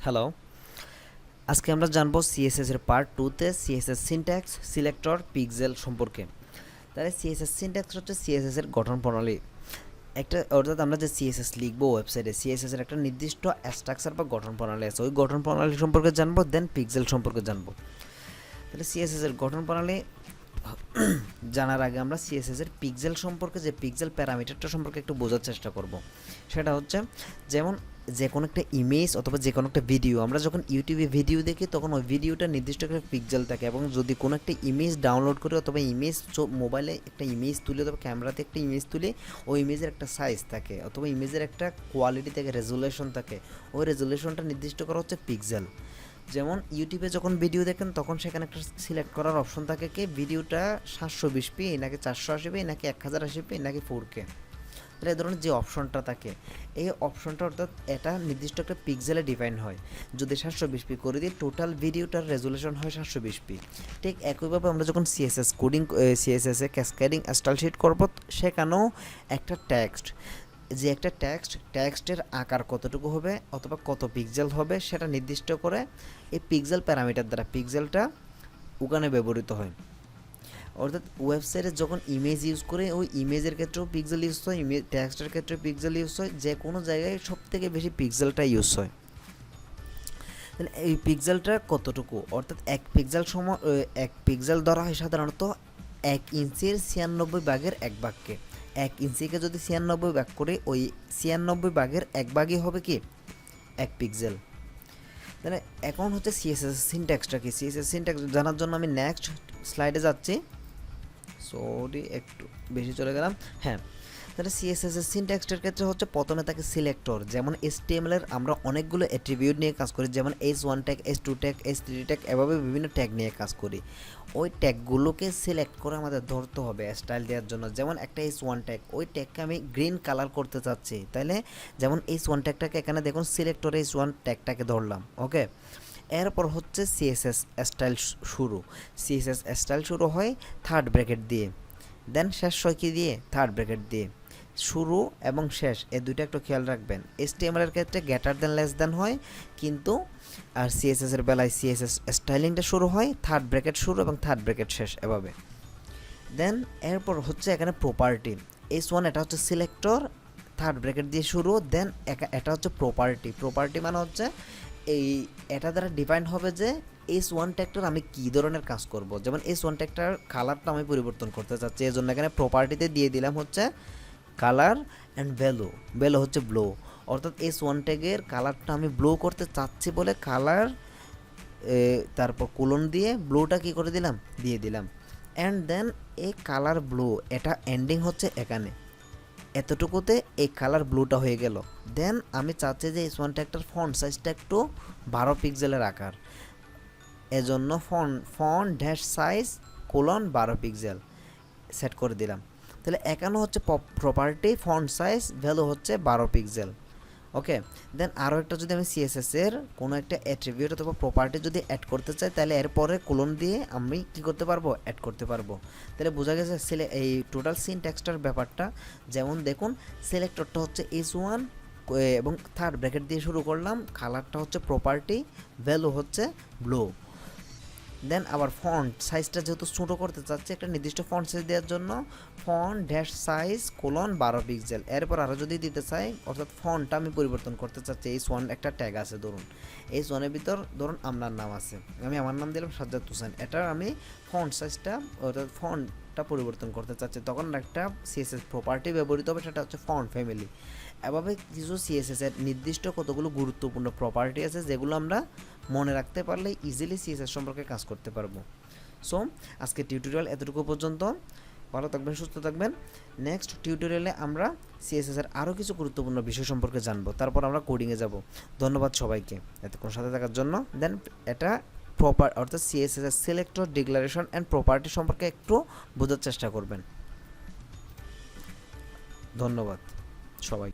Hello, আজকে আমরা জানবো সিএসএস এর পার্ট 2 তে সিএসএস সিনট্যাক্স, সিলেক্টর, পিক্সেল সম্পর্কে। তাহলে সিএসএস সিনট্যাক্স হচ্ছে সিএসএস এর গঠন প্রণালী। একটা অর্থাৎ আমরা যে সিএসএস লিখবো ওয়েবসাইটে, সিএসএস এর একটা নির্দিষ্ট স্ট্রাকচার বা গঠন প্রণালী আছে। ওই গঠন প্রণালী সম্পর্কে জানবো, দেন পিক্সেল সম্পর্কে জানবো। তাহলে সিএসএস এর গঠন প্রণালী জানার আগে আমরা সিএসএস এর পিক্সেল সম্পর্কে, যে পিক্সেল প্যারামিটারটা সম্পর্কে একটু বোঝার চেষ্টা করব। সেটা হচ্ছে যেমন যে কোনো একটা ইমেজ অথবা যে কোনো একটা ভিডিও, আমরা যখন ইউটিউবে ভিডিও দেখি তখন ওই ভিডিওটা নির্দিষ্ট একটা পিক্সেল থাকে, এবং যদি কোনো একটা ইমেজ ডাউনলোড করি অথবা ইমেজ মোবাইলে একটা ইমেজ তুলি অথবা ক্যামেরাতে একটা ইমেজ তুলি, ওই ইমেজের একটা সাইজ থাকে অথবা ইমেজের একটা কোয়ালিটি থাকে, রেজুলেশন থাকে। ওই রেজুলেশনটা নির্দিষ্ট করা হচ্ছে পিক্সেল। যেমন ইউটিউবে যখন ভিডিও দেখেন তখন সেখানে একটা সিলেক্ট করার অপশন থাকে কি, ভিডিওটা 720p নাকি 480p নাকি 1080p নাকি 4K। তাহলে এই ধরনের যে অপশনটা থাকে, এই অপশনটা অর্থাৎ এটা নির্দিষ্ট একটা পিক্সেলে ডিফাইন হয়। যদি 720p করে দিই, টোটাল ভিডিওটার রেজুলেশন হয় 720p। ঠিক একইভাবে আমরা যখন সিএসএস কোডিং, সিএসএসে ক্যাসকেডিং স্টাইল শিট করব, সেখানেও একটা টেক্সট, যে একটা টেক্সটের আকার কতটুকু হবে অথবা কত পিক্সেল হবে সেটা নির্দিষ্ট করে এই পিক্সেল প্যারামিটার দ্বারা পিক্সেলটা ওখানে ব্যবহৃত হয়। অর্থাৎ ওয়েবসাইটে যখন ইমেজ ইউজ করে ওই ইমেজের ক্ষেত্রেও পিক্সেল ইউজ হয়, ইমেজ টেক্সটের ক্ষেত্রে পিক্সেল ইউজ হয়, যে কোনো জায়গায় সবথেকে বেশি পিক্সেলটা ইউজ হয়। তাহলে এই পিক্সেলটা কতটুকু, অর্থাৎ এক পিক্সেল ধরা হয় সাধারণত 1 ইঞ্চির 96 ভাগের 1 ভাগকে। 1 ইঞ্চিকে যদি 96 ভাগ করে, ওই 96 ভাগের 1 ভাগই হবে কি 1 পিক্সেল। তাহলে এখন হচ্ছে সিএসএস সিনট্যাক্সটা কি, সিএসএস সিনট্যাক্স জানার জন্য আমি নেক্সট স্লাইডে যাচ্ছি। সরি, একটু বেশি চলে গেলাম। হ্যাঁ, তাহলে সিএসএস এর সিনট্যাক্সের ক্ষেত্রে হচ্ছে প্রথমে থাকে সিলেক্টর। যেমন HTML এর আমরা অনেকগুলো অ্যাট্রিবিউট নিয়ে কাজ করি, যেমন H1 tag, H2 tag, H3 tag, এভাবে বিভিন্ন ট্যাগ নিয়ে কাজ করি। ওই ট্যাগগুলোকে সিলেক্ট করে আমাদের ধরতে হবে স্টাইল দেওয়ার জন্য। যেমন একটা H1 ট্যাগ, ওই ট্যাগকে আমি গ্রিন কালার করতে চাচ্ছি, তাহলে যেমন H1 ট্যাগটাকে এখানে দেখুন সিলেক্টরে H1 ট্যাগটাকে ধরলাম। ওকে, এরপর হচ্ছে সিএসএস স্টাইল শুরু। সিএসএস স্টাইল শুরু হয় থার্ড ব্র্যাকেট দিয়ে, দেন শেষ হয় কি দিয়ে, থার্ড ব্র্যাকেট দিয়ে। শুরু এবং শেষ এই দুইটা একটু খেয়াল রাখবেন। HTML এর ক্ষেত্রে গ্রেটার দেন লেস দেন হয়, কিন্তু আর সিএসএস এর বেলায় সিএসএস স্টাইলিংটা শুরু হয় থার্ড ব্র্যাকেট শুরু এবং থার্ড ব্র্যাকেট শেষ, এভাবে। দেন এরপর হচ্ছে এখানে প্রপার্টি। H1 এটা হচ্ছে সিলেক্টর, থার্ড ব্র্যাকেট দিয়ে শুরু, দেন এটা হচ্ছে প্রপার্টি। প্রপার্টি মানে হচ্ছে এই এটা দ্বারা ডিফাইন হবে যে H1 ট্যাগটার আমি কী ধরনের কাজ করব। যেমন H1 ট্যাগটার কালারটা আমি পরিবর্তন করতে চাচ্ছি, এই জন্য এখানে প্রপার্টিতে দিয়ে দিলাম হচ্ছে কালার অ্যান্ড ভ্যালু হচ্ছে ব্লো। অর্থাৎ H1 ট্যাগের কালারটা আমি ব্লো করতে চাচ্ছি বলে কালার, তারপর কোলন দিয়ে ব্লোটা কী করে দিলাম, দিয়ে দিলাম। অ্যান্ড দেন এই কালার ব্লো, এটা এন্ডিং হচ্ছে এখানে, এতটুকুতে এই কালার ব্লুটা হয়ে গেল। দেন আমি চাচ্ছি যে H1 ট্যাগটার ফন্ট সাইজটা একটু 12 পিক্সেলের আকার, এজন্য font dash size colon 12 pixel set করে দিলাম। তাহলে এখানে হচ্ছে প্রপার্টি, ফন্ট সাইজ, ভ্যালু হচ্ছে 12 পিক্সেল। ওকে, দেন আরও একটা যদি আমি সিএসএস এর কোনো একটা অ্যাট্রিবিউট অথবা প্রপার্টি যদি অ্যাড করতে চাই, তাহলে এরপরে কোলন দিয়ে আমি কী করতে পারবো, অ্যাড করতে পারবো। তাহলে বোঝা গেছে এই টোটাল সিনট্যাক্সটার ব্যাপারটা। যেমন দেখুন, সিলেক্টরটা হচ্ছে H1 এবং থার্ড ব্র্যাকেট দিয়ে শুরু করলাম, কালারটা হচ্ছে প্রপার্টি, ভ্যালু হচ্ছে ব্লো। দেন আবার ফন্ট সাইজটা যেহেতু ছোটো করতে চাচ্ছি, একটা নির্দিষ্ট ফন্ট সাইজ দেওয়ার জন্য font dash size colon 12 pixel. এরপর আরও যদি দিতে চাই, অর্থাৎ ফন্টটা আমি পরিবর্তন করতে চাচ্ছি, H1 একটা ট্যাগ আছে, ধরুন H1 এর ভিতর ধরুন আপনার নাম আছে, আমি আমার নাম দিলাম সাজ্জাদ হোসেন, এটার আমি ফন্ট সাইজটা অর্থাৎ ফন্টটা পরিবর্তন করতে চাচ্ছি, তখন একটা সিএসএস প্রপার্টি ব্যবহৃত হবে, সেটা হচ্ছে ফন্ট ফ্যামিলি। এভাবে কিছু সিএসএস এর নির্দিষ্ট কতগুলো গুরুত্বপূর্ণ প্রপার্টি আছে, যেগুলো আমরা মনে রাখতে পারলে ইজিলি সিএসএস সম্পর্কে কাজ করতে পারবো। সো আজকে টিউটোরিয়াল এতটুকু পর্যন্ত। ভালো থাকবেন, সুস্থ থাকবেন। নেক্সট টিউটোরিয়ালে আমরা সিএসএস এর আরও কিছু গুরুত্বপূর্ণ বিষয় সম্পর্কে জানবো, তারপর আমরা কোডিংয়ে যাব। ধন্যবাদ সবাইকে এতক্ষণ সাথে থাকার জন্য। দেন এটা অর্থাৎ সিএসএস এর সিলেক্টর, ডিক্লারেশন অ্যান্ড প্রপার্টি সম্পর্কে একটু বোঝার চেষ্টা করবেন। ধন্যবাদ সবাই।